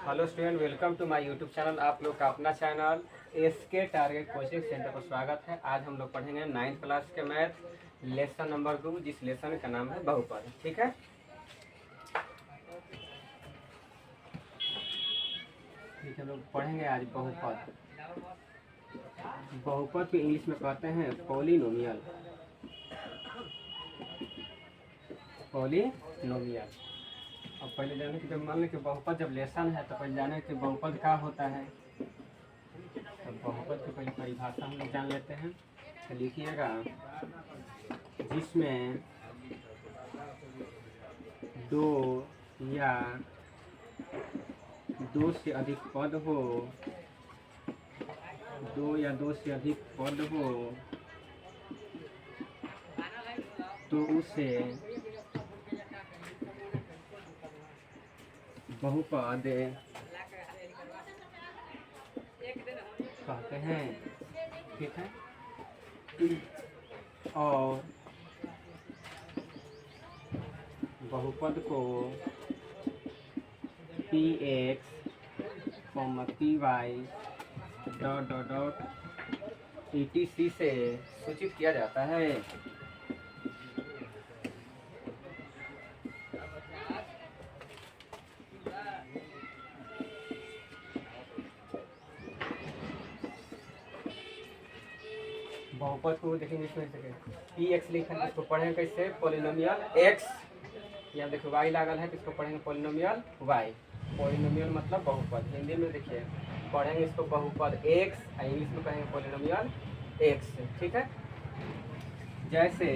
Hello student, welcome to my YouTube channel. आप लोग का अपना channel SK target coaching centre पर स्वागत है। आज हम लोग पढ़ेंगे 9th क्लास के मैथ लेसन नंबर 2, जिस लेसन का नाम है बहुपद। ठीक है, ठीक है, हम लोग पढ़ेंगे आज बहुपद। बहुपद को इंग्लिश में कहते हैं पॉलिनोमियल। पॉलिनोमियल। अब पहले जाने कि जब मान लें कि बहुपद जब लेसन है तो पहले जाने कि बहुपद क्या होता है। तो बहुपद की पहले परिभाषा हम लोग जान लेते हैं। तो लिखिएगा, जिसमें दो या दो से अधिक पद हो, दो या दो से अधिक पद हो तो उसे बहुपद कहते हैं। ठीक है, और बहुपद को P X P Y dot dot dot ETC से सूचित किया जाता है। बहुपद को देखेंगे इसमें से पी एक्स लिखा है, इसको पढ़ेंगे कैसे? Polynomial x. या देखो वाई लागल है तो इसको पढ़ेंगे पॉलिनोमियल वाई। पॉलिनोमियल मतलब बहुपद। हिंदी में देखिए पढ़ेंगे इसको बहुपद एक्स, इंग्लिश में कहेंगे पॉलिनोमियल एक्स। ठीक है, जैसे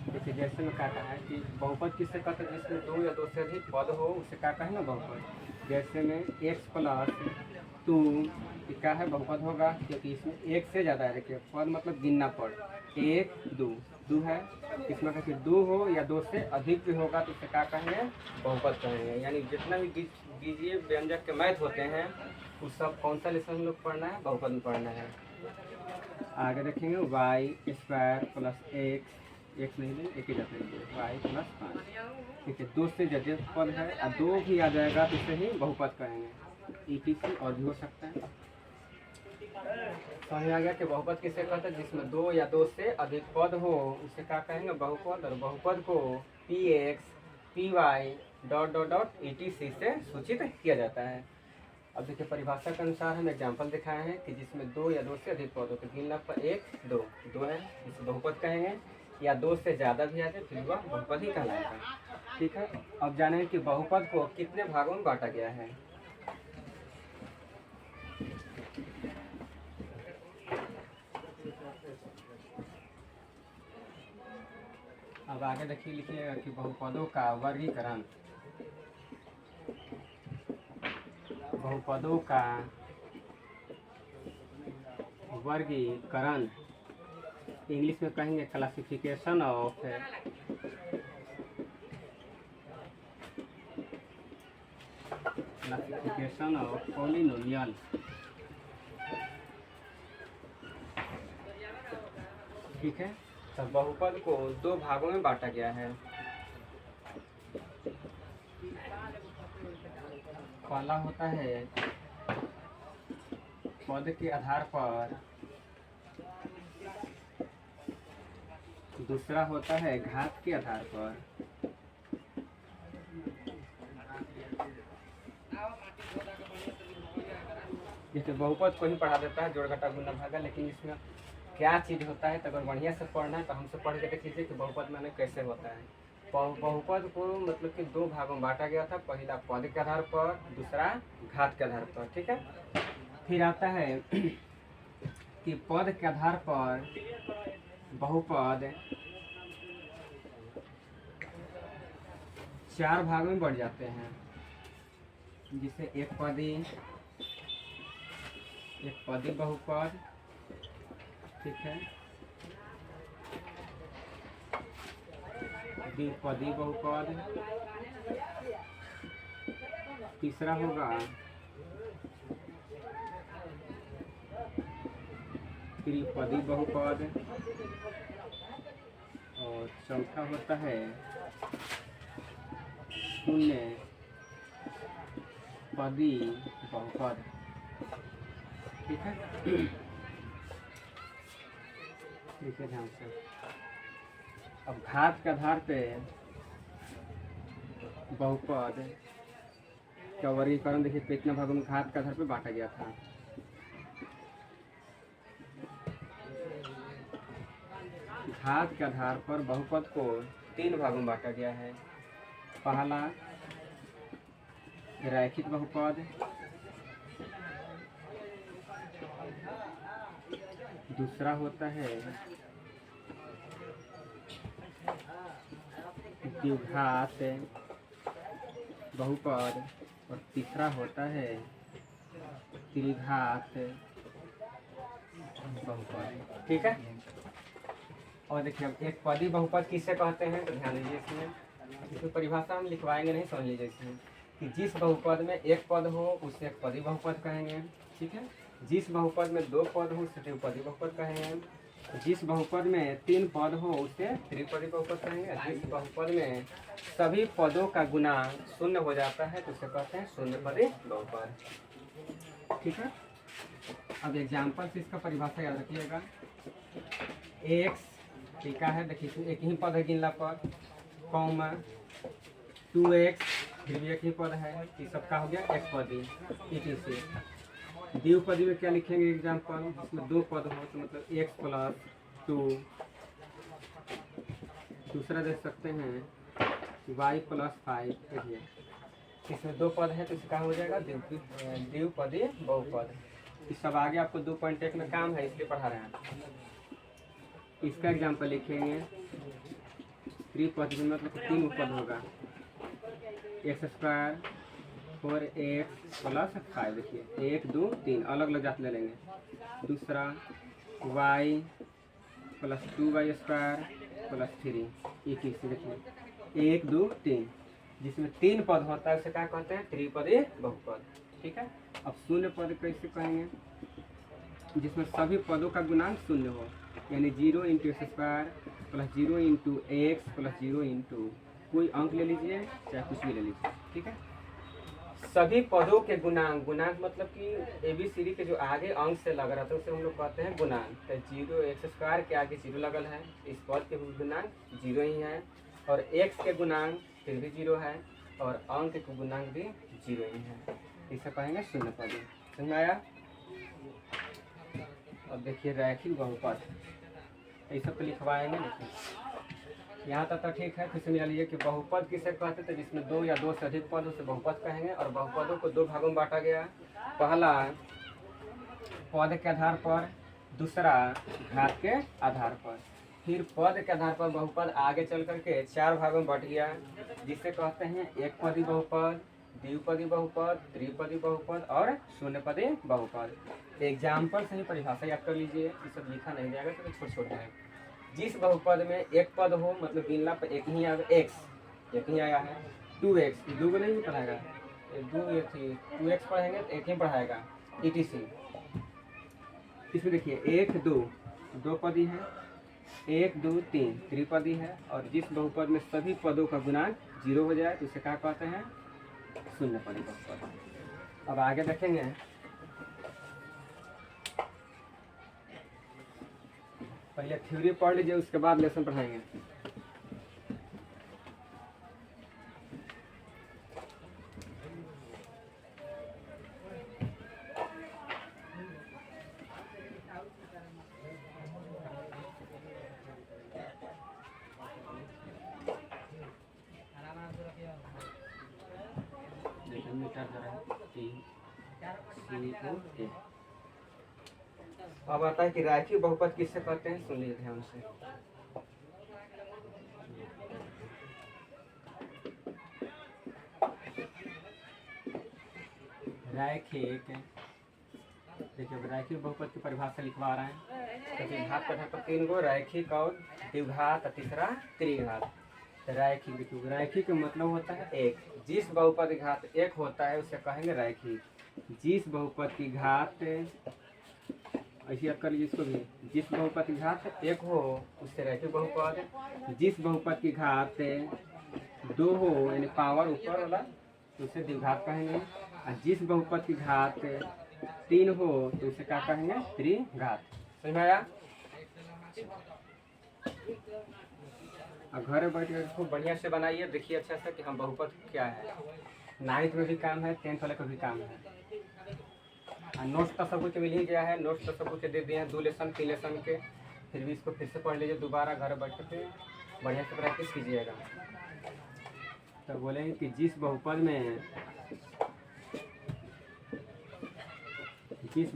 देखिए, जैसे में क्या कहा है कि बहुपद किससे कहते हैं? जिसमें दो या दो से अधिक पद हो उसे क्या कहेंगे? बहुपद। जैसे में एक्स प्लस टू क्या है? बहुपद होगा, क्योंकि इसमें एक से ज़्यादा है। देखिए पद मतलब गिनना पड़, एक दो, दो है। इसमें कहते दो हो या दो से अधिक भी होगा तो इसे क्या कहेंगे? बहुपद कहेंगे। यानी जितना भी बीजीय व्यंजक के मैथ होते हैं उस सब कौन सा लेसन हम लोग पढ़ना है? बहुपद में पढ़ना है। आगे देखेंगे वाई स्क्वायर प्लस एक्स नहीं लेंगे, एक ही जाते हैं, वाई प्लस 5। ठीक है, दो से ज़्यादा पद है और दो भी आ जाएगा तो इसे ही बहुपद कहेंगे। ETC और भी हो सकता है। समझ आ गया कि बहुपद किसे कहते हैं? जिसमें दो या दो से अधिक पद हो उसे क्या कहेंगे? बहुपद। और बहुपद को PX PY dot dot dot ETC से सूचित किया जाता है। अब देखिए परिभाषा के अनुसार हम एग्जाम्पल दिखाए हैं कि जिसमें दो या दो से अधिक पद हो तो गिनना पर एक दो, दो है इसे बहुपद कहेंगे। या दो से ज़्यादा भी आ जाए फिर वह बहुपद ही कहलाएगा। ठीक है, अब जानें कि बहुपद को कितने भागों में बांटा गया है। अब आगे देखिए, लिखिएगा कि बहुपदों का वर्गीकरण। बहुपदों का वर्गीकरण इंग्लिश में कहेंगे क्लासिफिकेशन ऑफ पॉलिनोमियल। ठीक है, तो बहुपद को दो भागों में बांटा गया है। पहला होता है पद के आधार पर, दूसरा होता है घात के आधार पर। जैसे बहुपद को ही पढ़ा देता है जोड़ घटा गुना भागा, लेकिन इसमें क्या चीज़ होता है तो अगर बढ़िया से पढ़ना है तो हमसे पढ़ के देख लीजिए कि बहुपद माने कैसे होता है। बहुपद को मतलब कि दो भागों में बांटा गया था, पहला पद के आधार पर, दूसरा घात के आधार पर। ठीक है, फिर आता है कि पद के आधार पर बहुपद चार भागों में बढ़ जाते हैं, जिसे एक पदी बहुपद। ठीक है, द्विपदी बहुपद, तीसरा होगा त्रिपदी बहुपद, और चौथा होता है शून्य पदी बहुपद। ठीक है, देखिए ध्यान से। अब घात के आधार पे बहुपद का वर्गीकरण देखिए कितने भागों में घात के आधार पे बांटा गया था। घात के आधार पर बहुपद को 3 भागों में बांटा गया है। पहला रैखिक बहुपद, दूसरा होता है द्विघात बहुपद और तीसरा होता है त्रिघात बहुपद। ठीक है, और देखिए अब एक पदी बहुपद किसे कहते हैं, तो ध्यान दीजिए इसमें परिभाषा हम लिखवाएंगे नहीं, समझ लीजिए इसमें कि जिस बहुपद में एक पद हो उसे एक पदी बहुपद कहेंगे। ठीक है, जिस बहुपद में 2 पद हो उसे द्विपदी बहुपद कहेंगे। जिस बहुपद में 3 पद हो उसे त्रिपदी बहुपद कहेंगे। जिस बहुपद में सभी पदों का गुणांक 0 हो जाता है तो उसे कहते हैं शून्यपदी बहुपद। ठीक है, अब एग्जाम्पल से इसका परिभाषा याद रखिएगा। एक्स टीका है, देखिए एक ही पद है गिनला पर, कॉमा 2x फिर भी एक ही पद है, ये सबका हो गया एक पदी। से द्विपदी में क्या लिखेंगे एग्जाम्पल, इसमें 2 पद हो तो मतलब x + 2, दूसरा देख सकते हैं y + 5। देखिए इसमें 2 पद है तो इसका हो जाएगा द्विपदी बहुपद। इस सब आगे आपको 2.1 में काम है इसलिए पढ़ा रहे हैं। इसका एग्जाम्पल लिखेंगे त्रिपदी में मतलब 3 पद होगा, x² 4x + 5। देखिए 1 2 3 अलग अलग जात ले लेंगे। दूसरा y + 2y² + 3। ये किसी देखिए 1 2 3 जिसमें 3 पद होता है उसे क्या कहते हैं त्रिपदी बहुपद। ठीक है, अब शून्य पद कैसे कहेंगे, जिसमें सभी पदों का गुणांक 0 हो, यानी 0 × x² + 0 × x + 0 × कोई अंक ले लीजिए चाहे कुछ भी ले लीजिए। ठीक है, सभी पदों के गुणांक, गुणांक मतलब कि ABCD के जो आगे अंक से लग रहा था उसे हम लोग कहते हैं गुणांक। तो 0x² के आगे 0 लगल है, इस पद के गुणांक 0 ही है, और x के गुणांक फिर भी 0 है, और अंक के गुणांक भी 0 ही है, इसे कहेंगे शून्यपदी। समझ में आया? अब देखिए रैखिक बहुपद, ये सब तो लिखवाएंगे। देखिए यहाँ तक तो ठीक है, फिर से मिला लीजिए कि बहुपद किसे कहते थे, जिसमें 2 या 2 से अधिक पद उसे बहुपद कहेंगे। और बहुपदों को 2 भागों में बांटा गया। पहला पद के आधार पर, दूसरा घात के आधार पर। फिर पद के आधार पर बहुपद आगे चल करके 4 भागों में बट गया, जिसे कहते हैं एक पदी बहुपद, द्विपदी बहुपद, त्रिपदी बहुपद और शून्यपदी बहुपद। एग्जाम्पल से ही परिभाषा याद कर लीजिए, ये सब लिखा नहीं जाएगा तो छोटे छोटे है। जिस बहुपद में एक पद हो मतलब गिनला पर एक ही आया, x एक ही आया है, 2x 2 को नहीं पढ़ाएगा, 2x पढ़ेंगे तो एक ही पढ़ाएगा etc। इसमें देखिए 1 2 2 पदी है, 1 2 3 त्रिपदी है, और जिस बहुपद में सभी पदों का गुणांक 0 हो जाए तो उसे क्या कहते हैं शून्यपदी बहुपद। अब आगे देखेंगे, पहले थ्योरी पढ़ लीजिए उसके बाद लेसन पढ़ाएंगे। अब आता है कि रैखिक बहुपद किससे कहते हैं, सुन लीजिए ध्यान से। रैखिक, देखिए रैखिक बहुपद की परिभाषा लिखवा रहे हैं। तो द्विघात के आधार पर 3 गो रैखिक और द्विघात, तीसरा त्रिघात। रैखिक, देखिए रैखिक का मतलब होता है एक, जिस बहुपद की घात 1 होता है उसे कहेंगे रैखिक। जिस बहुपद की घात, ऐसे याद कर लीजिए इसको भी, जिस बहुपद की घात 1 हो उससे रैखिक बहुपद। जिस बहुपद की घात 2 हो यानी पावर ऊपर वाला तो उसे द्विघात कहेंगे। और जिस बहुपद की घात 3 हो तो उसे क्या कहेंगे? त्रिघात। समझ में आया? और घर बैठ कर इसको बढ़िया से बनाइए, देखिए अच्छा से कि हम बहुपद क्या है। 9th में भी काम है, 10th वाले का भी काम है। और नोट्स तो सब कुछ मिल ही गया है, नोट्स तो सब कुछ दे दिए हैं, 2 लेसन 3 लेसन के। फिर भी इसको फिर से पढ़ लीजिए दोबारा, घर बैठ के बढ़िया से प्रैक्टिस कीजिएगा। तो बोले कि जिस बहुपद में जिस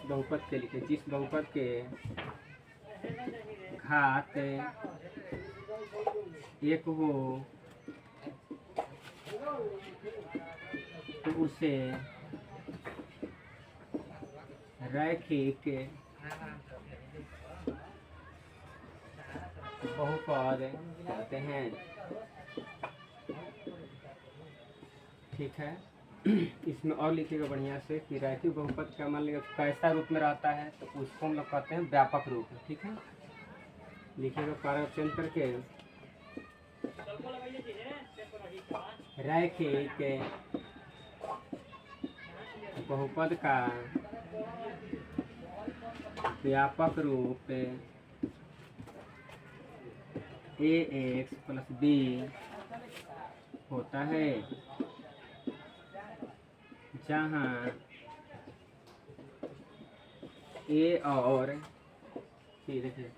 बहुपद के लिखे, जिस बहुपद के घात 1 हो तो उसे रैखिक बहुपद कहते हैं। ठीक है। इसमें और लिखिएगा बढ़िया से कि रैखिक बहुपद का मान लीजिए कैसा रूप में रहता है, तो उसको हम लोग कहते हैं व्यापक रूप। ठीक है, लिखिएगा पारा चेंज करके। रैखिक बहुपद का व्यापक रूप ax प्लस b होता है, जहाँ a और देखिए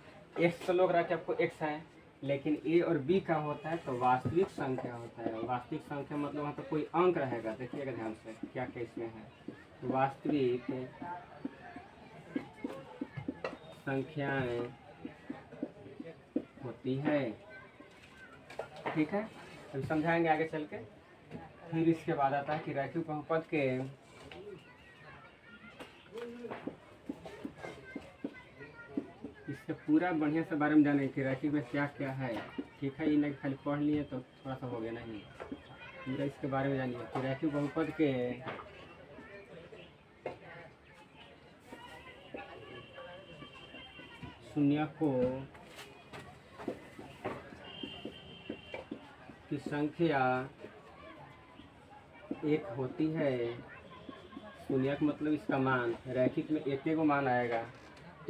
x तो लोग रखे आपको x है, लेकिन a और b का होता है तो वास्तविक संख्या होता है। वास्तविक संख्या मतलब वहाँ पे कोई अंक रहेगा। देखिएगा ध्यान से क्या क्या इसमें है। वास्तविक संख्याएं होती है। ठीक है, अभी समझाएंगे आगे चल के। फिर इसके बाद आता है कि रैखिक बहुपद के इससे पूरा बढ़िया से बारे में जाने कि रैखिक में क्या क्या है। ठीक है, ये नहीं खाली पढ़ लिए तो थोड़ा सा हो गया, नहीं पूरा इसके बारे में जानिए कि रैखिक बहुपद के शून्यकों की संख्या 1 होती है। शून्यक मतलब इसका मान, रैखिक में एक को मान आएगा,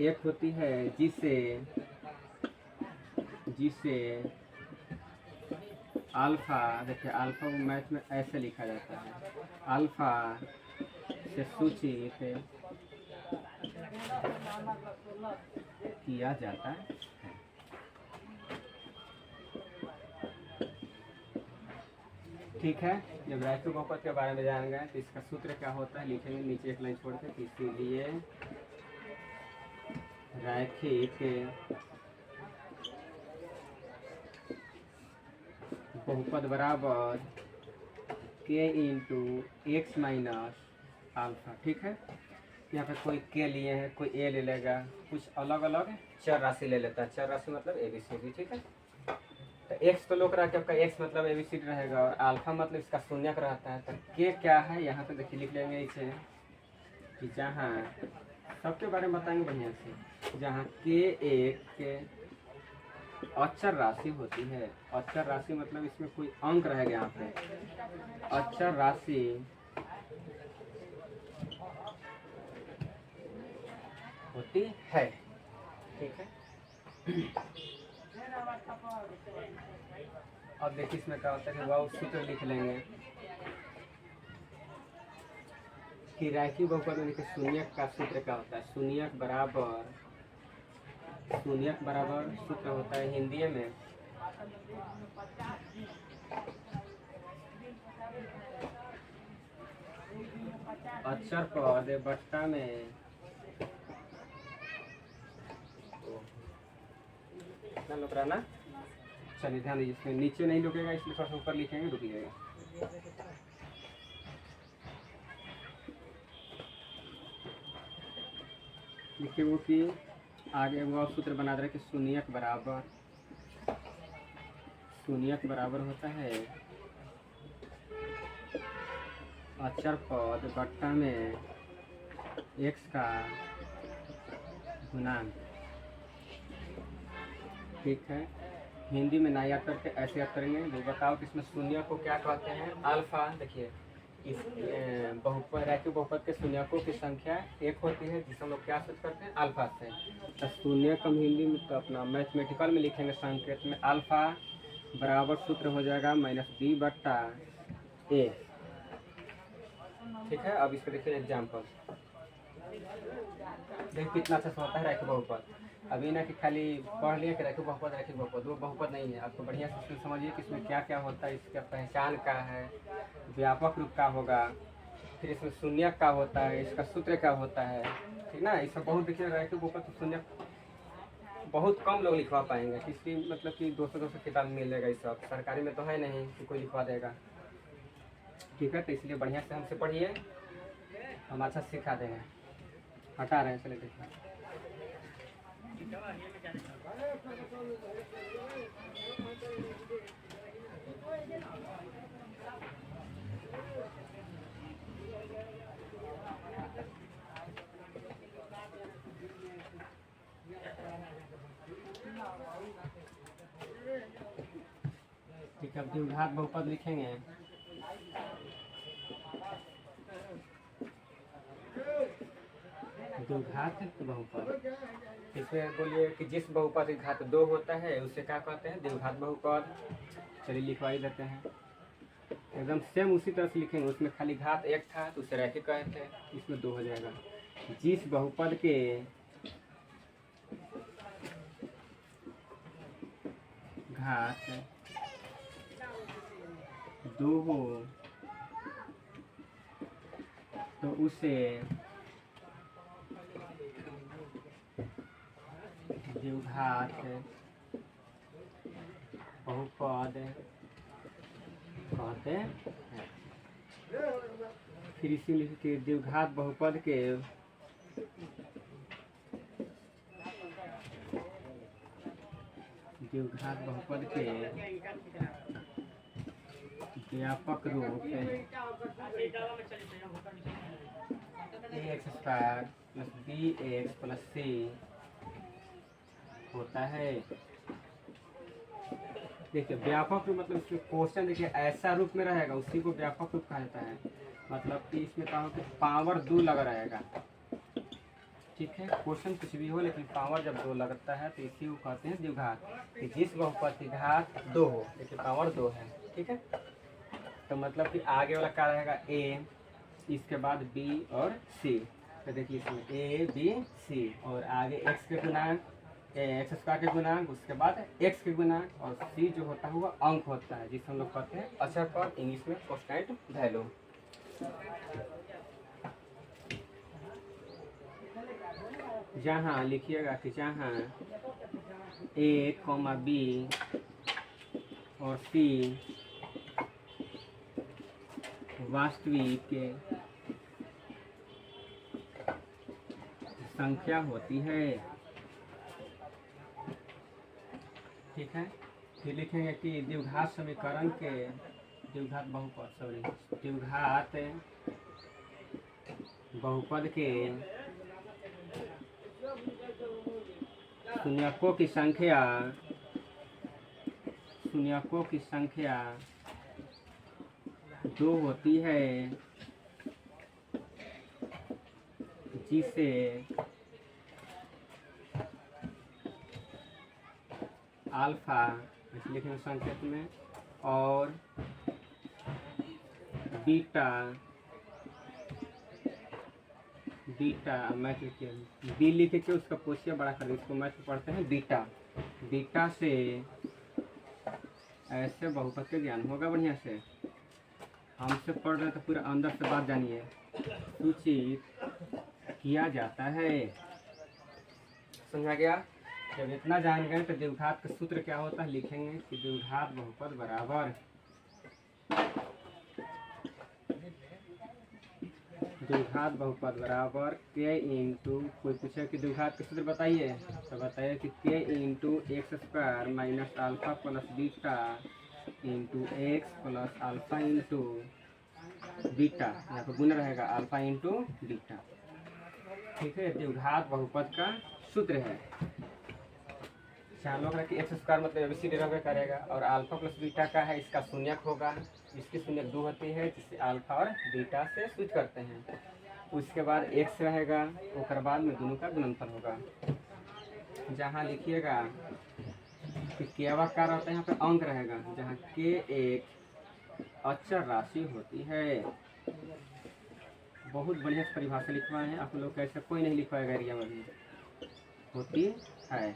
1 होती है, जिसे अल्फा, देखिए अल्फा मैथ में ऐसे लिखा जाता है, अल्फा से सूचित किया जाता है। ठीक है, जब रैखिक बहुपद के बारे में जान गए तो इसका सूत्र क्या होता है लिखेंगे नीचे एक लाइन छोड़ के। इसीलिए रैखिक बहुपद बराबर k into x minus alpha. ठीक है, यहाँ पे कोई k लिए हैं, कोई a ले लेगा, कुछ अलग अलग चर राशि ले लेता है। चर राशि मतलब ABCD। ठीक है, तो x तो लोग रहा कि आपका x मतलब ABCD रहेगा, और अल्फा मतलब इसका शून्यक रहता है। तो k क्या है यहाँ पे देखिए लिख लेंगे इसे, कि जहाँ सबके बारे में बताएंगे बढ़िया से, जहाँ k एक अचर राशि होती है। अचर राशि मतलब इसमें कोई अंक रहेगा। यहाँ पे अचर राशि होती है। ठीक है, अब देखिए इसमें क्या होता है कि वह सूत्र लिख लेंगे कि रैखिक बहुपद में देखिए शून्यक का सूत्र क्या होता है। शून्यक बराबर सूत्र होता है हिंदी में अचर पद बट्टा में कितना लोग रहना। चलिए ध्यान दीजिए, इसमें नीचे नहीं रुकेगा इसलिए थोड़ा सा ऊपर लिखेंगे, रुकिएगा। देखिए वो कि आगे वो सूत्र बना दे रहे कि शून्यक बराबर होता है अचर पद बट्टा में x का गुणांक। ठीक है, हिंदी में ना याद करके ऐसे याद करेंगे। तो बताओ कि इसमें शून्य को क्या कहते हैं? अल्फा। देखिए इस बहुपद रैखिक बहुपद के शून्यकों की संख्या एक होती है, जिसे हम लोग क्या सूचित करते हैं? अल्फा से। तो शून्य कम हिंदी में तो अपना मैथमेटिकल में लिखेंगे संकेत में अल्फा बराबर सूत्र हो जाएगा -b/a। ठीक है। अब इसको देखिए एग्जाम्पल, देखिए कितना अच्छा से होता है रैखिक बहुपद। अभी ना कि खाली पढ़ लिए कि रैखिक बहुपद, वो बहुपद नहीं है। आपको बढ़िया से इसमें समझिए कि इसमें क्या क्या होता है, इसका पहचान क्या है, व्यापक रूप का होगा, फिर इसमें शून्य का होता है, इसका सूत्र क्या होता है। ठीक ना। इसमें बहुत देखिए रैखिक बहुपद तो शून्य बहुत कम लोग लिखवा पाएंगे। किसी मतलब कि 200 किताब में मिलेगा। ये सब सरकारी में तो है नहीं कि कोई लिखवा देगा। ठीक है। तो इसलिए बढ़िया से हमसे पढ़िए, हम अच्छा सिखा देंगे। हटा रहे हैं, चले देखिए। ठीक है। अब द्विघात बहुपद लिखेंगे। द्विघात बहुपद, इसमें बोलिए कि जिस बहुपद का घात 2 होता है उसे क्या कहते हैं? द्विघात बहुपद। चलिए लिखवा ही देते हैं। एकदम सेम उसी तरह से लिखेंगे। उसमें खाली घात 1 था तो उसे रैखिक कहे थे, इसमें 2 हो जाएगा। जिस बहुपद के घात 2 हो तो उसे द्विघात बहुपद कहते हैं। फिर इसी लिख के द्विघात बहुपद के व्यापक रूप ax² + bx + c होता है। देखिए व्यापक रूप मतलब इसमें क्वेश्चन देखिए ऐसा रूप में रहेगा, उसी को व्यापक रूप कहा जाता है। मतलब कि इसमें कहा हो कि पावर 2 लगा रहेगा। ठीक है। क्वेश्चन कुछ भी हो लेकिन पावर जब 2 लगता है तो इसी को कहते हैं द्विघात। कि जिस बहुपद की घात 2 हो, देखिए पावर 2 है। ठीक है। तो मतलब कि आगे वाला क्या रहेगा? a, इसके बाद b और c। तो देखिए इसमें a b c और आगे x के गुणांक, x² के गुणांक, उसके बाद x के गुणांक, और c जो होता है वो अंक होता है, जिसे हम लोग कहते हैं अचर पद, इंग्लिश में कांस्टेंट वैल्यू। जहाँ लिखिएगा कि जहाँ a, b और c वास्तविक संख्या होती है। ठीक है। फिर लिखेंगे कि द्विघात समीकरण के द्विघात बहुपद के शून्यकों की संख्या 2 होती है, जिसे अल्फा लिखेंगे संकेत में और बीटा मैथ लिखिए, बी लिख के उसका पोछिया बड़ा कर, इसको मैथ पढ़ते हैं बीटा से ऐसे बहुपद के ज्ञान होगा। बढ़िया से हमसे पढ़ रहे तो पूरा अंदर से बात जानिए, सूचित किया जाता है। समझा गया? जब इतना जान गए तो द्विघात का सूत्र क्या होता है लिखेंगे कि द्विघात बहुपद बराबर k इंटू, कोई पूछे कि द्विघात का सूत्र बताइए तो बताइए कि k into x² minus alpha plus beta into x plus alpha into beta, यहाँ पर गुण रहेगा अल्फा इंटू बीटा। ठीक है। द्विघात बहुपद का सूत्र है। अच्छा हम लोग कि एक्स स्क्वायर मतलब एबीसीडी रहबे करेगा, और अल्फा प्लस बीटा का है, इसका शून्यक होगा, इसकी शून्यक 2 होती है, जिससे अल्फा और बीटा से स्विच करते हैं। उसके बाद एक्स रहेगा, उसके बाद में दोनों का गुणनफल होगा। जहाँ लिखिएगा कि केवा का रहता है, यहाँ पे अंक रहेगा, जहाँ के एक अचर राशि होती है। बहुत बढ़िया से परिभाषा लिखवाए हैं, आप लोग कैसे कोई नहीं लिखवाएगा एरिया में भी होती है।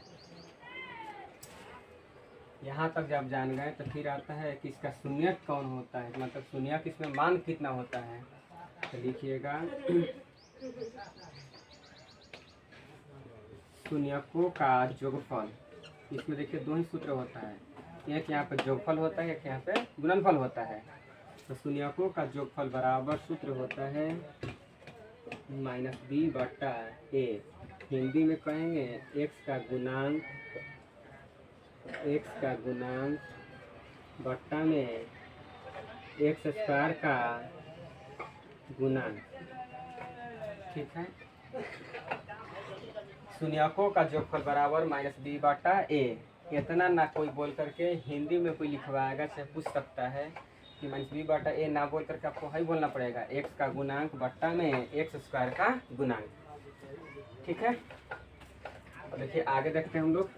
यहाँ तक जब जान गए तो फिर आता है कि इसका शून्यक कौन होता है, मतलब शून्यक इसमें मान कितना होता है। तो लिखिएगा शून्यकों का जोगफल। इसमें देखिए 2 ही सूत्र होता है, एक यहाँ पे जोगफल होता है, एक यहाँ पे गुणनफल होता है। तो शून्यकों का जोगफल बराबर सूत्र होता है -b/a। हिंदी में कहेंगे x का गुणांक बट्टा में एक्स स्क्वायर का गुणांक। ठीक है, शून्यकों का जोगफल बराबर -b/a। इतना ना कोई बोल करके हिंदी में कोई लिखवाएगा, चाहे पूछ सकता है कि -b/a ना बोल करके आपको ही बोलना पड़ेगा, x का गुणांक बट्टा में एक्स स्क्वायर का गुणांक। ठीक है, और देखिए आगे देखते हैं हम लोग।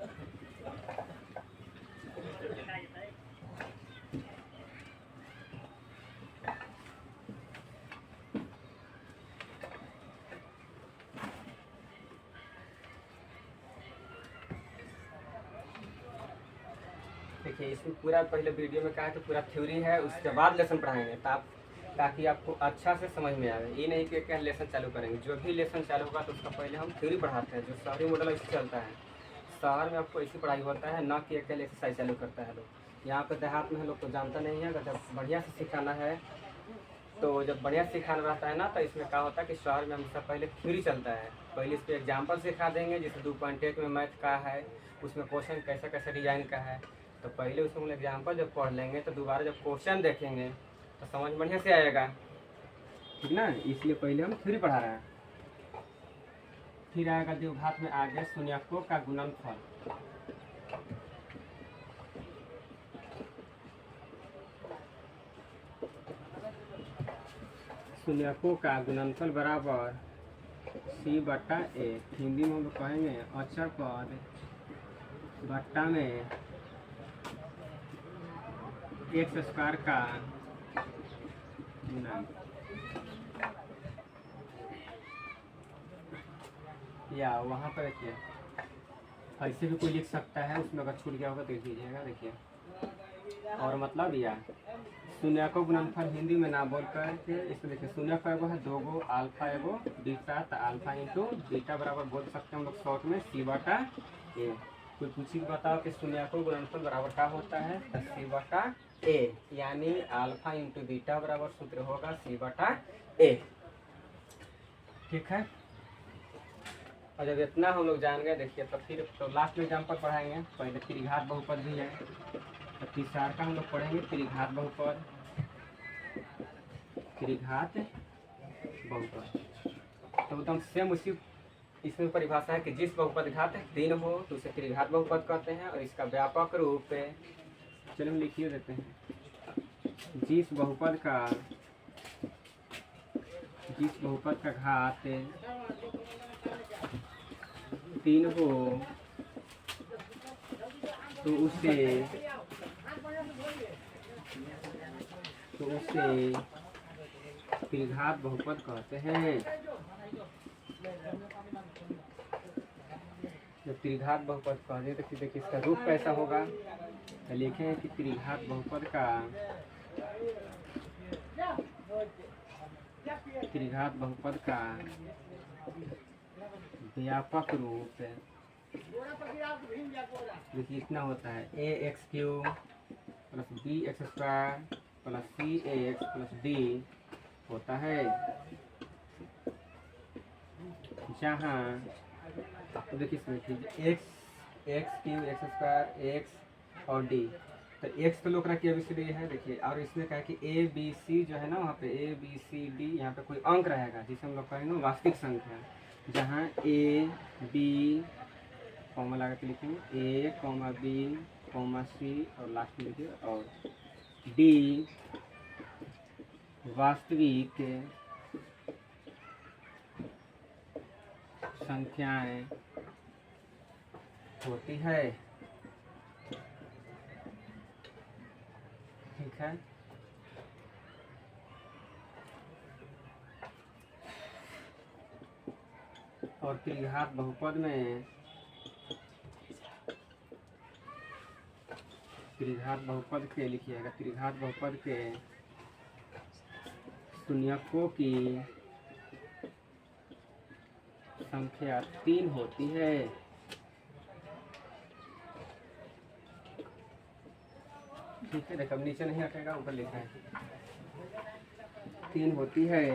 देखिए इसमें पूरा पहले वीडियो में कहा कि पूरा थ्योरी है, उसके बाद लेसन पढ़ाएंगे ताकि आपको अच्छा से समझ में आए। ये नहीं कि क्या लेसन चालू करेंगे, जो भी लेसन चालू होगा तो उसका पहले हम थ्योरी पढ़ाते हैं। जो शहरी मॉडल ऐसे चलता है, शहर में आपको ऐसी पढ़ाई होता है, ना कि अकेले एक्सरसाइज चालू करता है लोग। यहाँ पे देहात में हम लोग तो जानता नहीं है। अगर जब बढ़िया से सिखाना है, तो जब बढ़िया सिखाना रहता है ना, तो इसमें क्या होता है कि शहर में हमेशा पहले थ्योरी चलता है। पहले इस पर एग्जाम्पल सिखा देंगे, जैसे 2.1 में मैथ का है, उसमें क्वेश्चन कैसा कैसा डिजाइन का है, तो पहले उसमें हम एग्जाम्पल जब पढ़ लेंगे तो दोबारा जब क्वेश्चन देखेंगे तो समझ बढ़िया से आएगा। ठीक ना, इसलिए पहले हम थ्योरी पढ़ा रहे हैं। फिर आएगा द्विघात में आगे शून्यकों का गुणनफल। शून्यकों का गुणनफल बराबर c/a। हिंदी में हम लोग कहेंगे अचर पद बट्टा में एक्स स्क्वायर का गुणांक। या वहाँ पर देखिए ऐसे भी कोई लिख सकता है, उसमें अगर छूट गया होगा देख दीजिएगा। देखिए और मतलब या शून्यकों गुणनफल हिंदी में ना बोल कर के इसमें देखिए शून्यक एगो है, 2 गो अल्फा एगो बीटा, तो अल्फा इंटू बीटा बराबर बोल सकते हैं हम लोग शॉर्ट में c/a। कोई पूछी बताओ कि शून्यकों गुणनफल बराबर क्या होता है, तो c/a, यानी अल्फा इंटू बीटा बराबर सूत्र होगा c/a। ठीक है, और जब इतना हम लोग जान गए, देखिए तो फिर तो लास्ट में एग्जाम्पल पढ़ाएंगे। पहले त्रिघात बहुपद भी है, तो तीसरा का हम लोग पढ़ेंगे त्रिघात बहुपद। तो एकदम सेम उसी इसमें परिभाषा है कि जिस बहुपद घात 3 हो तो उसे त्रिघात बहुपद कहते हैं, और इसका व्यापक रूप चलो हम लिखिए देते हैं। जिस बहुपद का घात 3 हो तो उसे त्रिघात बहुपद कहते हैं। जब त्रिघात बहुपद कहते हैं तो फिर देखिए इसका रूप कैसा होगा, तो लिखें कि त्रिघात बहुपद का व्यापक रूप देखिए इतना होता है, ax³ + bx² + cx + d होता है। जहाँ तो देखिए इसमें x³ x² और d, तो x तो लोग रखिए ABCD है देखिए, और इसमें क्या है कि ABC जो है ना, वहाँ पे ABCD यहाँ पे कोई अंक रहेगा जिसे हम लोग कहेंगे वास्तविक संख्या, जहाँ A B कॉमा लगा के लिखेंगे ए कॉमा बी कॉमा सी और लास्ट में लिखिए और डी वास्तविक संख्याएं होती है। ठीक है, और त्रिघात बहुपद में त्रिघात बहुपद के लिखिएगा, त्रिघात बहुपद के शून्यकों की संख्या 3 होती है। ठीक है, देखो नीचे नहीं हटेगा, ऊपर लिखा है 3 होती है।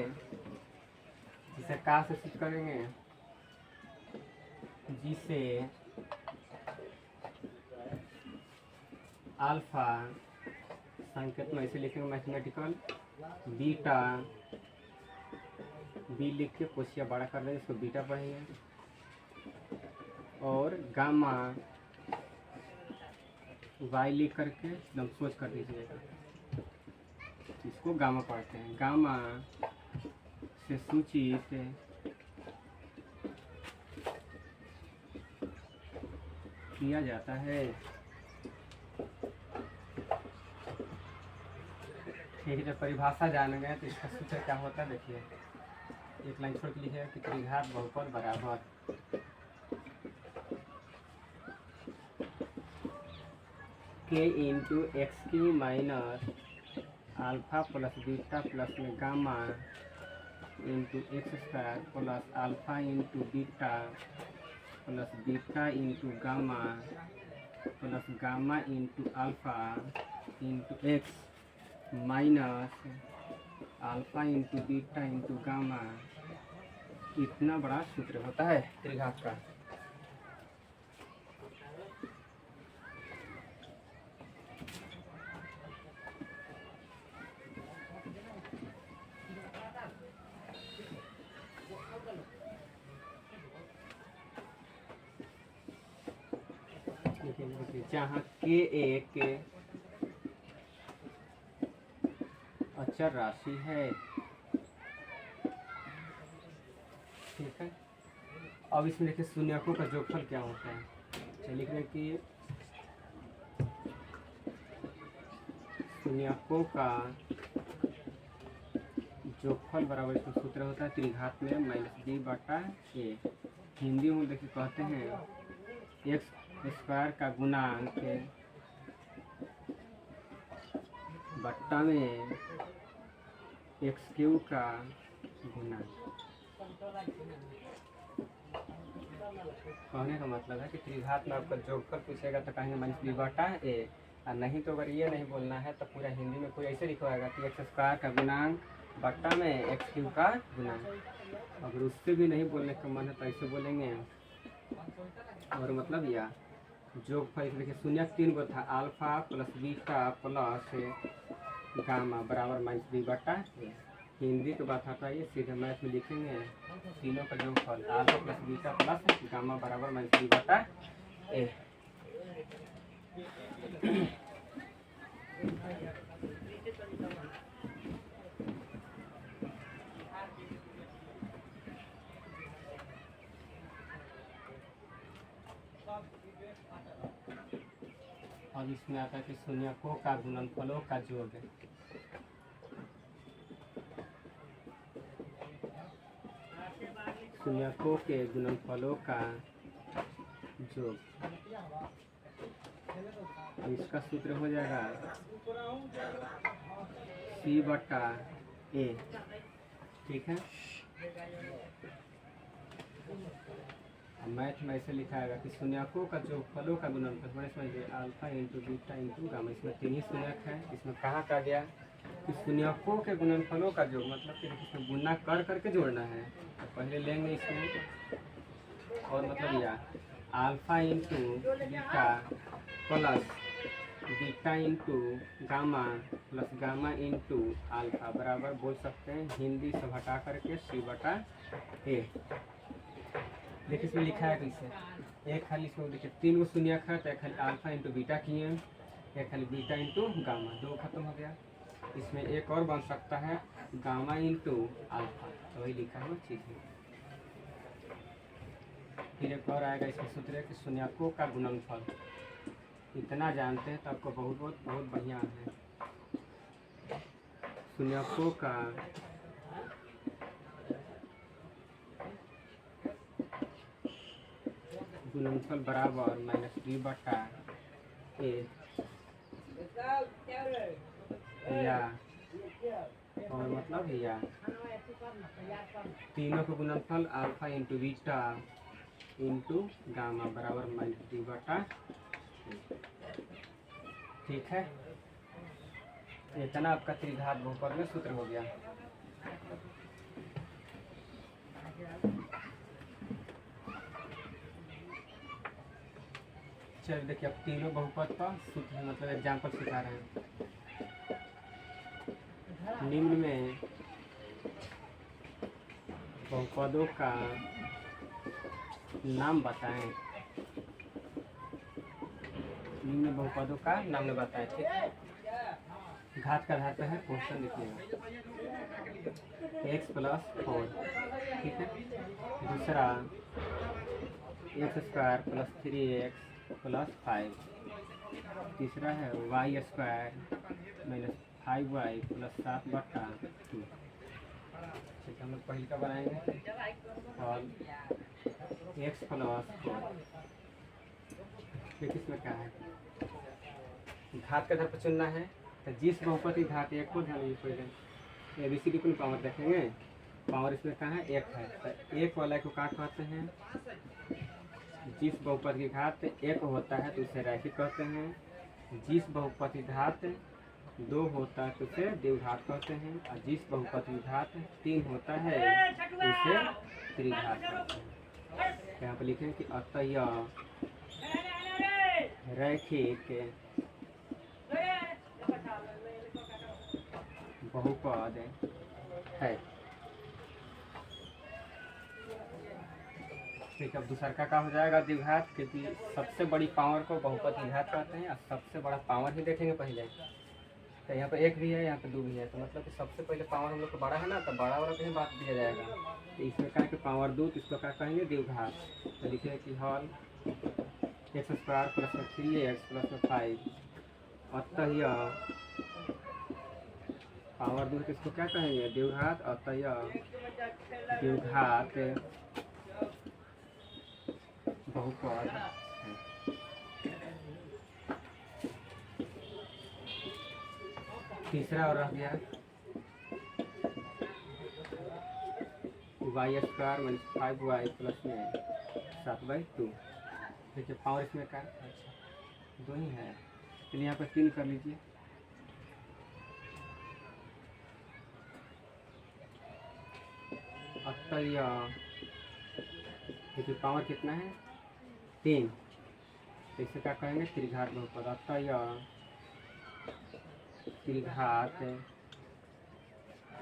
जिसे का से सिद्ध करेंगे, जिसे अल्फा संकेत में ऐसे लिखेंगे मैथमेटिकल, बीटा बी लिख के कोशिया बड़ा कर देंगे, इसको बीटा पढ़ेंगे, और गामा वाई लिख करके एकदम सोच कर दीजिएगा, इसको गामा पढ़ते हैं। गामा से सूचित किया जाता है। ठीक है, जब परिभाषा जान गए तो इसका सूत्र क्या होता है, देखिए एक लाइन छोड़ के लिखिएगा कि त्रिघात बहुपद बराबर के into x cube minus alpha plus beta plus में gamma into x square plus alpha into beta plus beta into gamma plus gamma into alpha into x minus alpha into beta into gamma. इतना बड़ा सूत्र होता है त्रिघात का। जहाँ के एक अचर राशि है। ठीक है, अब इसमें देखिए शून्यकों का जोगफल क्या होता है। चलिए लिख रहे कि शून्यकों का जोगफल बराबर इसमें सूत्र होता है त्रिघात में माइनस डी बटा ए। हिंदी में देखिए कहते हैं एक्स स्क्वायर का गुणांक बट्टा में एक्स क्यू का गुणांक। कहने का मतलब है कि त्रिघात में आपका जोगफल पूछेगा तो कहेंगे माइनस बी बटा ए, और नहीं तो अगर ये नहीं बोलना है तो पूरा हिंदी में कोई ऐसे लिखवाएगा कि एक्स स्क्वायर का गुणांक बट्टा में एक्स क्यू का गुणांक। अगर उससे भी नहीं बोलने का मन है तो ऐसे बोलेंगे। और मतलब या जोगफल देखिए शून्य 3 गो था, alpha plus beta plus gamma बराबर माइनस बी बटा ए। हिंदी की बात हटाइए, सीधे मैथ में लिखेंगे तीनों का जोगफल alpha plus beta plus gamma बराबर माइनस बी बटा ए। अब इसमें आता है कि शून्यकों का गुणनफलों का योग। शून्यकों के गुणनफलों का योग, अब इसका सूत्र हो जाएगा सी बटा ए। ठीक है, मैथ में ऐसे लिखाएगा कि शून्यकों का जोगफलों का गुणनफल बड़े समझिए alpha into beta into gamma. इसमें 3 ही शून्यक है। इसमें कहा का गया कि शून्यकों के गुणनफलों का योग मतलब कि इसमें गुणा कर करके जोड़ना है। तो पहले लेंगे इसमें और मतलब या alpha into beta plus beta into gamma plus gamma into alpha बराबर बोल सकते हैं हिंदी से हटा करके सी बटा ए। देखिए इसमें लिखा है कैसे, एक खाली इसमें देखिए 3 गो शून्यक है, तो एक खाली अल्फा इंटू बीटा किए, एक खाली बीटा इंटू गामा, 2 खत्म हो गया। इसमें एक और बन सकता है गामा इंटू अल्फा, तो वही लिखा हुआ चीज़ है। फिर एक और आएगा इसमें सूत्र है कि शून्यकों का गुणनफल, इतना जानते हैं तो आपको बहुत बहुत बहुत बढ़िया है। शून्यकों का गुणनफल बराबर -b/a, या और मतलब या तीनों का गुणनफल alpha into beta into gamma बराबर -b/a। ठीक है, इतना आपका त्रिघात बहुपद में सूत्र हो गया। चलिए देखिए अब तीनों बहुपद का सूत्र मतलब एग्जाम्पल सिखा रहे हैं। निम्न में बहुपदों का नाम बताएं, निम्न बहुपदों का नाम बताएं। ठीक है, घात का आधार पर है, क्वेश्चन लिखिएगा x+4, ठीक है। दूसरा x² + 3x + 5, तीसरा है y² - 5y + 7/2। ठीक है, हम लोग पहले का बनाएंगे और x+4, देखिए इसमें क्या है, घात का आधार पर चुनना है। तो जिस बहुपद की घात एक को ध्यान दीजिए, पहले ABCD को पावर देखेंगे, पावर इसमें कहाँ है, एक है, तो एक वाला को क्या कहते हैं, जिस बहुपद की घात एक होता है तो उसे रैखिक कहते हैं, जिस बहुपद की घात 2 होता है तो उसे द्विघात कहते हैं, और जिस बहुपद की घात 3 होता है उसे त्रिघात कहते हैं। यहाँ पर लिखें कि अतः यह रैखिक बहुपद है। ठीक है, अब दूसरा का हो जाएगा द्विघात, क्योंकि सबसे बड़ी पावर को बहुपद की घात कहते हैं, और सबसे बड़ा पावर ही देखेंगे पहले। तो यहाँ पे एक भी है, यहाँ पे 2 भी है, तो मतलब कि सबसे पहले पावर हम लोग को बड़ा है ना, तो बड़ा वाला कहीं बात दिया जाएगा। तो इसमें क्या है कि पावर 2, तो इसको क्या कहेंगे, द्विघात। तो लिखे कि हॉल x² + 3x + 5, अतः यह पावर 2 तो इसको क्या कहेंगे, द्विघात, अतः यह द्विघात बहुपद है। तीसरा और रह गया y² - 5y + 7/2। देखिए पावर इसमें क्या, अच्छा 2 ही है, चलिए यहाँ पर 3 कर लीजिए। अतः यह देखिए पावर कितना है, 3, तो इसे क्या कहेंगे, त्रिघात बहुपद। अतः यह त्रिघात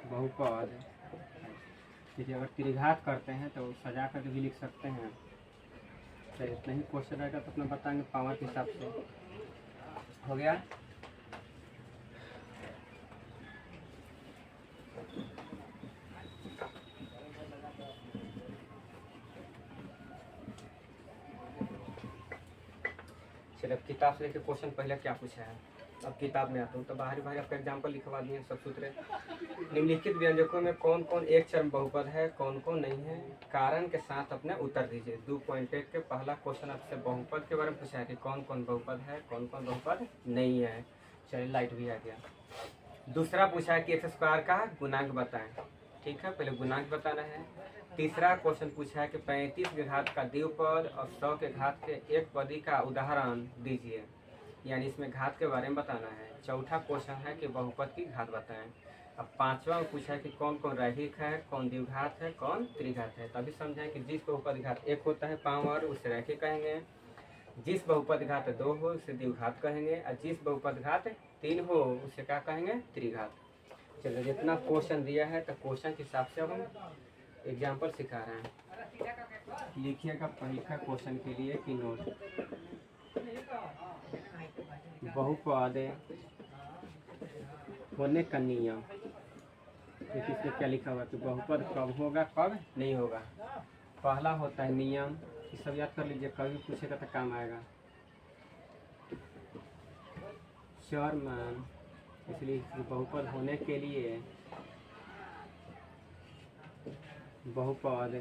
बहुपद। देखिए अगर त्रिघात करते हैं तो सजा कर भी लिख सकते हैं, तो इतना ही क्वेश्चन रहेगा तो अपना बताएंगे पावर के हिसाब से। हो गया, चलिए अब किताब से लेकर क्वेश्चन पहले क्या पूछा है, अब किताब में आता हूँ। तो बाहरी आपका एग्जाम्पल लिखवा दिए सब सूत्र। निम्नलिखित व्यंजकों में कौन कौन एक चरम बहुपद है, कौन कौन नहीं है, कारण के साथ अपने उत्तर दीजिए। 2.1 के पहला क्वेश्चन आपसे बहुपद के बारे में पूछा है कि कौन कौन बहुपद है, कौन कौन बहुपद नहीं है। चलिए लाइट भी आ गया। दूसरा पूछा है कि x² का गुणांक बताएं। ठीक है, पहले गुणांक बताना है। तीसरा क्वेश्चन पूछा है कि 35 के घात का द्विपद और 100 के घात के एक पदी का उदाहरण दीजिए, यानी इसमें घात के बारे में बताना है। चौथा क्वेश्चन है कि बहुपद की घात बताएं। अब पांचवा में पूछा है कि कौन कौन रैखिक है, कौन द्विघात है, कौन त्रिघात है। तभी समझाएं कि जिस बहुपद घात 1 होता है पावर उसे रैखिक कहेंगे, जिस बहुपद घात 2 हो उसे द्विघात कहेंगे, और जिस बहुपद घात 3 हो उसे क्या कहेंगे, त्रिघात। चलिए जितना क्वेश्चन दिया है तो क्वेश्चन के हिसाब से अब हम एग्जाम्पल सिखा रहे हैं। लिखिएगा परीक्षा क्वेश्चन के लिए कि नोट। बहुपद होने का नियम। देखिए इसमें क्या लिखा हुआ है कि बहुपद कब होगा कब नहीं होगा। पहला होता है नियम, ये सब याद कर लीजिए, कभी पूछेगा तो काम आएगा। चरमान, इसलिए बहुपद होने के लिए बहुपद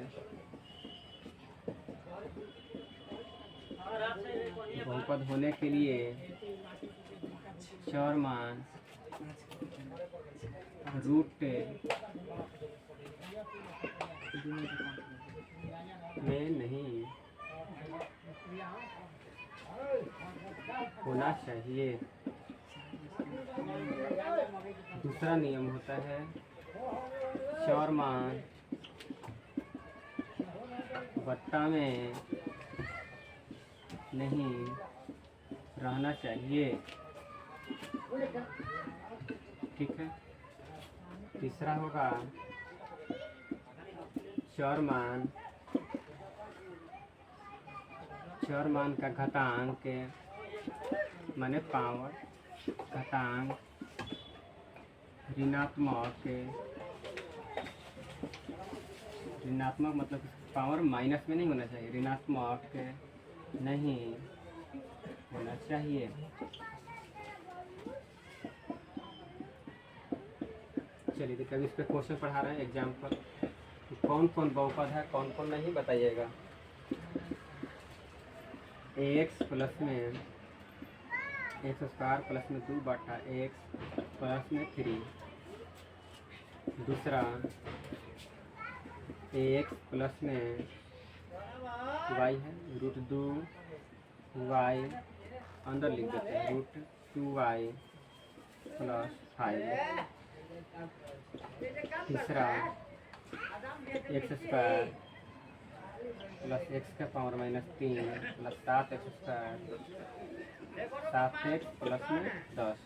होने के लिए चरमान रूट में नहीं होना चाहिए। दूसरा नियम होता है चरमान बट्टा में नहीं रहना चाहिए। ठीक है। तीसरा होगा चरमान का घातांक माने पावर, घातांक ऋणात्मक मतलब पावर माइनस में नहीं होना चाहिए, ऋणात्मक नहीं होना चाहिए। चलिए देखिए अभी इस पर क्वेश्चन पढ़ा रहे हैं एग्जाम्पल, कौन कौन बहुपद है कौन कौन नहीं बताइएगा। एक्स प्लस में एक्स स्क्वायर प्लस में 2 बटा एक्स प्लस में 3। दूसरा एक्स प्लस में वाई है रूट 2 वाई अंदर लिख देते हैं रूट 2y प्लस 5। तीसरा एक्स स्क्वायर प्लस एक्स का power minus 3 plus 7x square 7x plus में 10।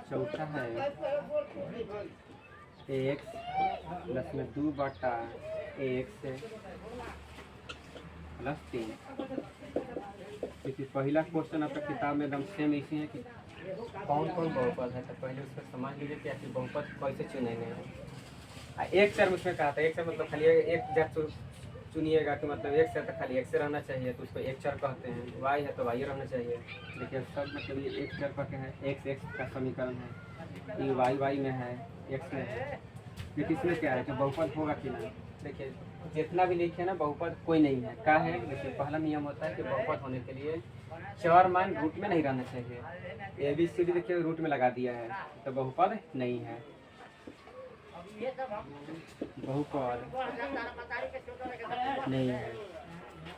चौथा है एक्स प्लस में 2 बटा एक्स प्लस 3। क्योंकि पहला क्वेश्चन आपका किताब में एकदम सेम इसी है कि कौन कौन बहुपद है, तो पहले उसको समझ लीजिए कि आखिर बहुपद कैसे चुनेंगे। एक चर उसमें कहा था, एक चर मतलब खाली एक जब चुनिएगा कि मतलब एक चर तो खाली एक से रहना चाहिए, तो उसको एक चर कहते हैं। वाई है तो वाई रहना चाहिए, लेकिन सब मतलब ये एक चर का क्या है, एक्स एक्स का समीकरण है, ये वाई वाई में है, एक्स में है। लेकिन इसमें क्या है कि बहुपद होगा कि नहीं। देखिए जितना भी लिखे ना बहुपद कोई नहीं है, क्या है। देखिए पहला नियम होता है कि बहुपद होने के लिए चर मान रूट में नहीं रहना चाहिए। ABCD देखिए रूट में लगा दिया है तो बहुपद नहीं है। बहुपद नहीं है।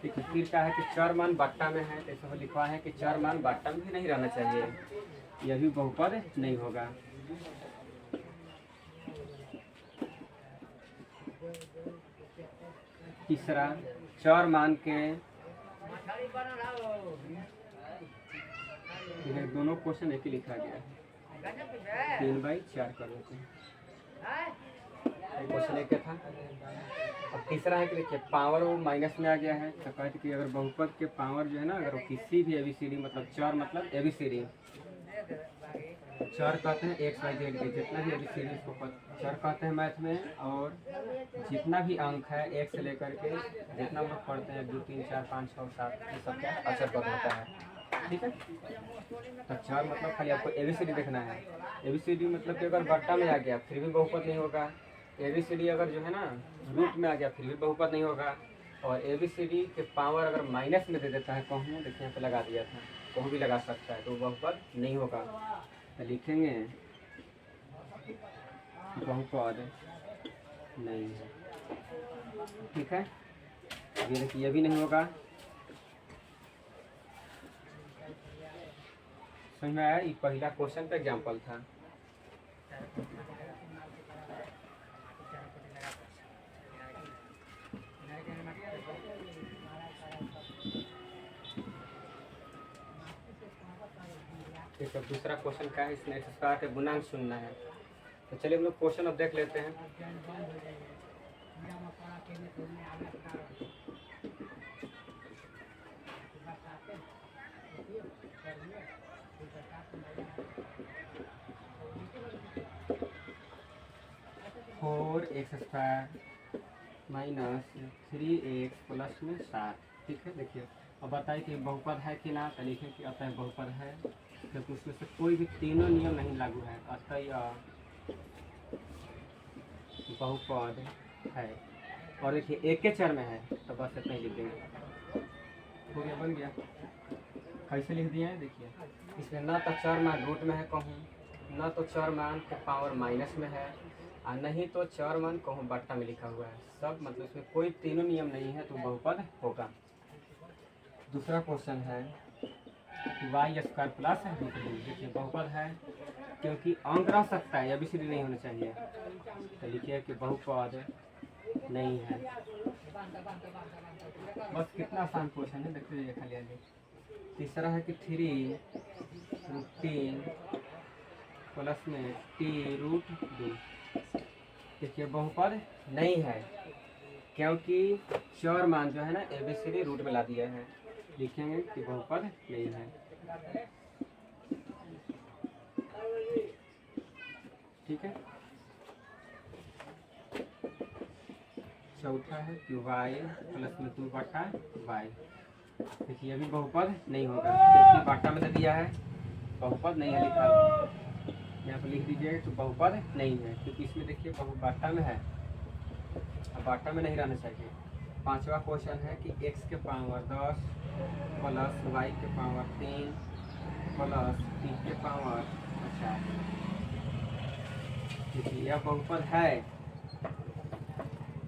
देखिए फिर क्या है कि चर मान बट्टा में है, तो लिखा है कि चर मान बट्टा में भी नहीं रहना चाहिए, यह भी बहुपद नहीं होगा। तीसरा चर मान के दोनों क्वेश्चन एक ही लिखा गया है, 3/4 कर लेते हैं। क्वेश्चन एक था। अब तीसरा है कि देखिए पावर वो माइनस में आ गया है, तो कहते कि अगर बहुपद के पावर जो है ना, अगर वो किसी भी ABCD मतलब चर मतलब ABCD चर कहते हैं x y z के, जितना भी ABCD इसको चर कहते हैं मैथ में। और जितना भी अंक है एक से लेकर के जितना हम लोग पढ़ते हैं 2 3 4 5 6 7 ये सब क्या अक्षर पद होता है। ठीक है। तो चर मतलब खाली आपको ABCD देखना है। ABCD मतलब कि अगर बट्टा में आ गया फिर भी बहुपद नहीं होगा। ABCD अगर जो है ना रूट में आ गया फिर भी बहुपद नहीं होगा। और ABCD के पावर अगर माइनस में दे देता है कहूँ, देखिए यहाँ पे लगा दिया था, कहूँ भी लगा सकता है, तो बहुपद नहीं होगा। तो लिखेंगे बहुपद नहीं है। ठीक है। ये देखिए ये भी नहीं होगा। समझ में आया। ये पहला क्वेश्चन का एग्जाम्पल था। ठीक है। दूसरा क्वेश्चन का है, इसमें एक्स के गुणांक चुनना है। तो चलिए हम लोग क्वेश्चन अब देख लेते हैं। Four x square minus 3x plus में 7। ठीक है, देखिए अब बताइए कि बहुपद है कि ना, तो लिखें कि अतः बहुपद है, क्योंकि उसमें से कोई भी तीनों नियम नहीं लागू है, अतः यह बहुपद है। और देखिए एक के चर में है, तो बस इतना ही लिख देंगे, हो गया, बन गया। कैसे लिख दिए हैं देखिए, इसमें ना तो चर मान रूट में है कहूँ, ना तो चर मान के पावर माइनस में है, और नहीं तो चर मान कहूँ बट्टा में लिखा हुआ है, सब मतलब इसमें कोई तीनों नियम नहीं है, तो बहुपद होगा। दूसरा क्वेश्चन है Y square plus root two. देखिए बहुपद है क्योंकि अंक रह सकता है, ABCD नहीं होना चाहिए, तो लिखिए कि बहुपद नहीं है। बस कितना आसान क्वेश्चन है, देखते जाइए खाली आगे। तीसरा है कि 3√3 प्लस में t√2। देखिए बहुपद नहीं है क्योंकि चर मान जो है ना ABCD रूट में ला दिया है, लिखेंगे कि बहुपद नहीं है। ठीक है, चौथा है कि y प्लस में 2/y। देखिए अभी बहुपद नहीं होगा क्योंकि बाटा में दे दिया है, बहुपद नहीं है लिखा, यहाँ पर लिख दीजिए तो बहुपद नहीं है, क्योंकि इसमें देखिए बहु बाटा में है, अब बाटा में नहीं रहना चाहिए। पांचवा क्वेश्चन है कि x के पावर 10 प्लस y के पावर 3 प्लस t के पावर 50। देखिए यह बहुपद है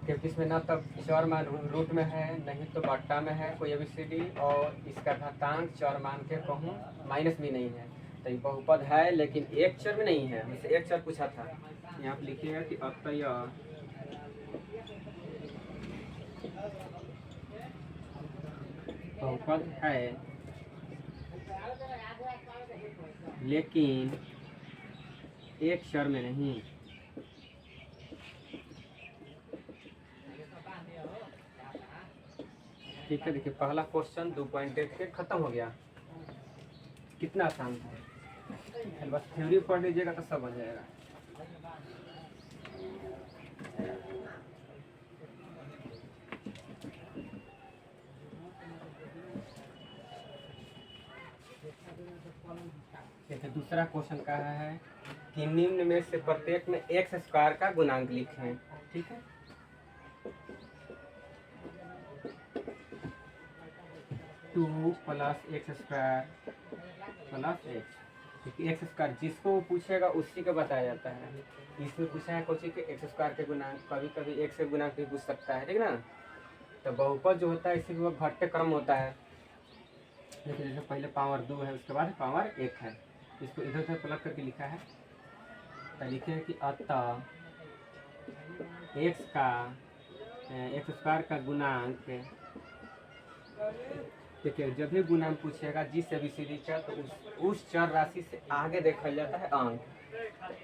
क्योंकि इसमें ना तब चर मान रूट में है, नहीं तो बट्टा में है कोई ABCD, और इसका घातांक चर मान के कहूँ माइनस भी नहीं है, तो ये बहुपद है लेकिन एक चर में नहीं है, मुझसे एक चर पूछा था। यहाँ पर लिखिएगा कि अतः यह बहुपद है लेकिन एक चर में नहीं। ठीक है, देखिए पहला क्वेश्चन 2.8 के खत्म हो गया, कितना आसान था, बस थ्योरी पढ़ लीजिएगा तो सब बन जाएगा। देखिए दूसरा क्वेश्चन कहा है कि निम्न में से प्रत्येक में एक्स स्क्वायर का गुणांक लिखें। ठीक है, two plus x square plus x, क्योंकि एक्स स्क्वायर जिसको पूछेगा उसी को बताया जाता है। इसमें पूछा है क्वेश्चन कि एक्स स्क्वायर के गुणांक, कभी कभी एक से गुणांक भी पूछ सकता है, ठीक ना। तो बहुपद जो होता है इसी वो घटते क्रम होता है। देखिए जैसे पहले पावर 2 है, उसके बाद पावर 1 है, इसको इधर उधर पलट करके लिखा है, तो लिखे कि अतः एक्स स्क्वायर का गुणांक, देखिए जब भी गुणांक पूछेगा जिस ABCD का, तो उस चर राशि से आगे देखा जाता है अंक।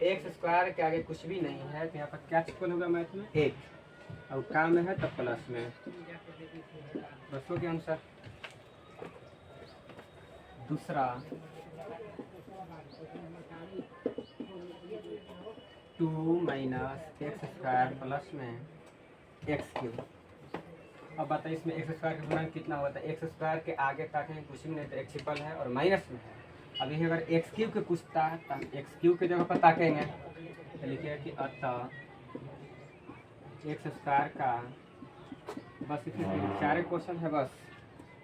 एक्स स्क्वायर के आगे कुछ भी नहीं है, तो यहाँ पर क्या इक्वल होगा मैथ में 1, और काम में है तो प्लस में, बस हो गया आंसर। दूसरा 2 माइनस एक्स स्क्वायर प्लस में एक्स क्यूब। अब बताइए इसमें एक्स स्क्वायर का गुणांक कितना होता है, एक्स स्क्वायर के आगे ताकि कुछ भी नहीं, तो एक ट्रिपल है और माइनस में है। अब यही अगर एक्स क्यूब के पूछता है तो हम एक्स क्यूब के जगह पर ताकेंगे, तो लिखिए कि अतः एक्स स्क्वायर का, बस इतने सारे क्वेश्चन है, बस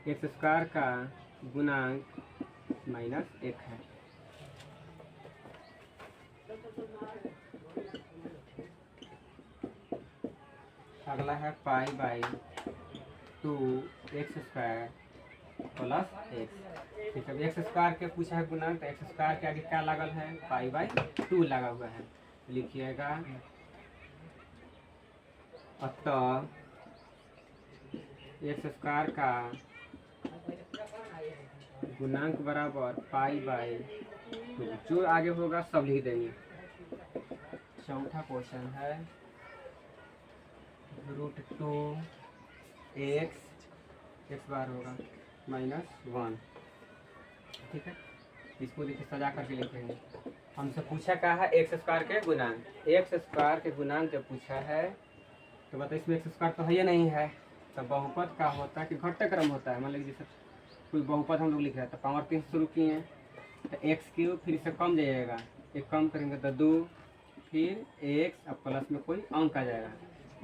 एक्स स्क्वायर का गुणांक -1 है। अगला है pi by 2 x square plus x. ठीक है, एक्स स्क्वायर के पूछा है गुणांक, तो एक्स स्क्वायर के आगे क्या लागल है, पाई बाई 2 लगा हुआ है, लिखिएगा अतः एक्स स्क्वायर का गुणांक बराबर पाई बाई 2, जो आगे होगा सब लिख देंगे। चौथा क्वेश्चन है √2 एक्स बार होगा -1। ठीक है, इसको देखिए सजा करके लिखेंगे। हमसे पूछा क्या है, एक्स स्क्वायर के गुणांक। एक्स स्क्वायर के गुणांक जब पूछा है तो बताइए इसमें एक्स स्क्वायर तो है या नहीं है। तो बहुपद का होता है कि घटक क्रम होता है। मान लीजिए जैसे कोई बहुपद हम लोग लिख रहे हैं तो पावर 3 से शुरू किए हैं, तो एक्स क्यूब फिर इससे कम जाइएगा, एक कम करेंगे तो 2, फिर एक्स अब प्लस में कोई अंक आ जाएगा।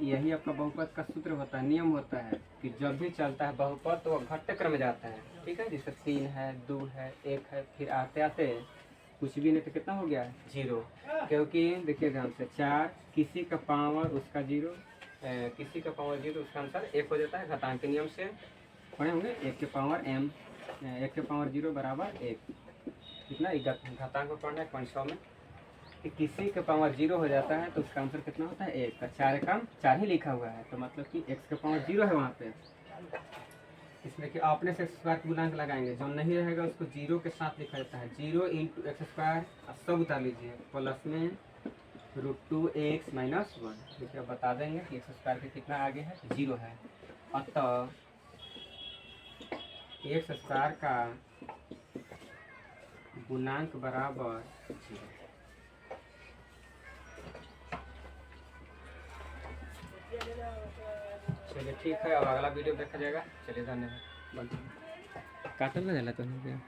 यही आपका बहुपद का सूत्र होता है, नियम होता है कि जब भी चलता है बहुपद तो वह घटक क्रम में जाता है। ठीक है, जैसे 3 है, 2 है, 1 है, फिर आते आते कुछ भी नहीं तो कितना हो गया है 0। क्योंकि देखिए ध्यान से 4 किसी का पावर उसका 0, किसी का पावर 0 उसका आंसर 1 हो जाता है। घातांक के नियम से पढ़े होंगे, 1 के पावर m, 1 के पावर 0 बराबर 1। कितना घातांक को पढ़ना है 1.100 में कि किसी के पावर 0 हो जाता है तो उसका आंसर कितना होता है 1 का 4 कम 4 ही लिखा हुआ है, तो मतलब कि x के पावर 0 है वहाँ पे। इसमें कि अपने से एक्स स्क्वायर का गुणांक लगाएंगे, जो नहीं रहेगा उसको 0 के साथ लिखा जाता है। 0 × एक्स स्क्वायर सब उतार लीजिए, प्लस में √2x - 1। देखिए अब बता देंगे कि एक्स स्क्वायर के कितना आगे है 0 है। अतः एक्स स्क्वायर का गुणांक बराबर 0। चलिए ठीक है, अब अगला वीडियो देखा जाएगा। चलिए धन्यवाद। काटल ना जाला तो हो गया।